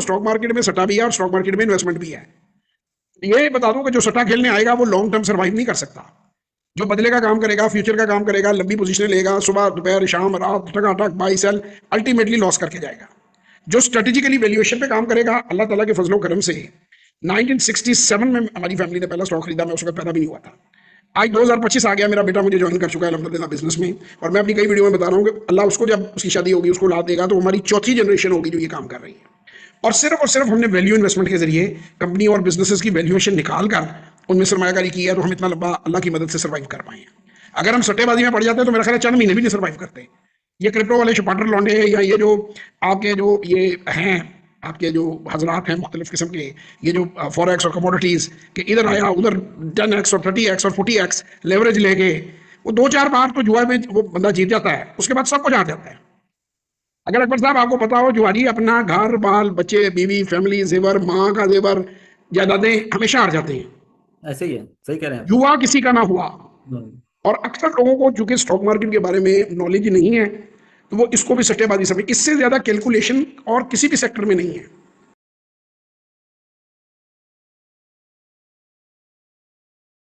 Stock market में सट्टा भी है और स्टॉक मार्केट में इन्वेस्टमेंट भी है। ये बता दूं कि जो सट्टा खेलने आएगा वो लॉन्ग टर्म सर्वाइव नहीं कर सकता। जो बदले का काम करेगा, फ्यूचर का काम करेगा, लंबी पोजीशन लेगा, सुबह दोपहर शाम रात टकाटक बाई सेल, अल्टीमेटली लॉस करके जाएगा। जो स्ट्रेटेजिकली वैल्यूएशन पे काम करेगा, अल्लाह ताला के फजलो करम से 1967 में हमारी फैमिली ने पहला स्टॉक खरीदा, मैं उस वक्त पैदा भी नहीं हुआ था। आज 2025 आ गया, मेरा बेटा मुझे ज्वाइन कर चुका है अल्हम्दुलिल्लाह बिजनेस में, और मैं अपनी कई वीडियो में बता रहा हूँ कि अल्लाह उसको जब उसकी शादी होगी, उसको औलाद देगा, तो हमारी चौथी जनरेशन होगी जो ये काम कर रही है। और सिर्फ हमने वैल्यू इन्वेस्टमेंट के जरिए कंपनी और बिजनेसेस की वैल्यूएशन निकाल कर उनमें सरमायाकारी की है, तो हम इतना लंबा अल्लाह की मदद से सर्वाइव कर पाए हैं। अगर हम सट्टेबाजी में पड़ जाते हैं तो मेरा ख्याल है चंद महीने भी नहीं सर्वाइव करते। ये क्रिप्टो वाले छपाटर लौंडे या ये जो आपके जो ये हैं, आपके जो हजरात हैं मुख्तलिफ किस्म के, ये जो फॉरेक्स और कमोडिटीज के इधर आया उधर 10x और 30x और 40x लेवरेज लेके, वो 2-4 बार तो जुआ में वो बंदा जीत जाता है, उसके बाद सब कुछ हार जाता है। अगर अकबर साहब आपको पता हो, जुआरी अपना घर बाल बच्चे बीवी फैमिली जेवर, माँ का जेवर, जायदादें हमेशा हार जाते हैं। ऐसे ही है, सही कह रहे हैं आप। जुआ किसी का ना हुआ। और अक्सर लोगों को चूंकि स्टॉक मार्केट के बारे में नॉलेज नहीं है, तो वो इसको भी सट्टेबाजी समझ, इससे ज्यादा कैलकुलेशन और किसी भी सेक्टर में नहीं है।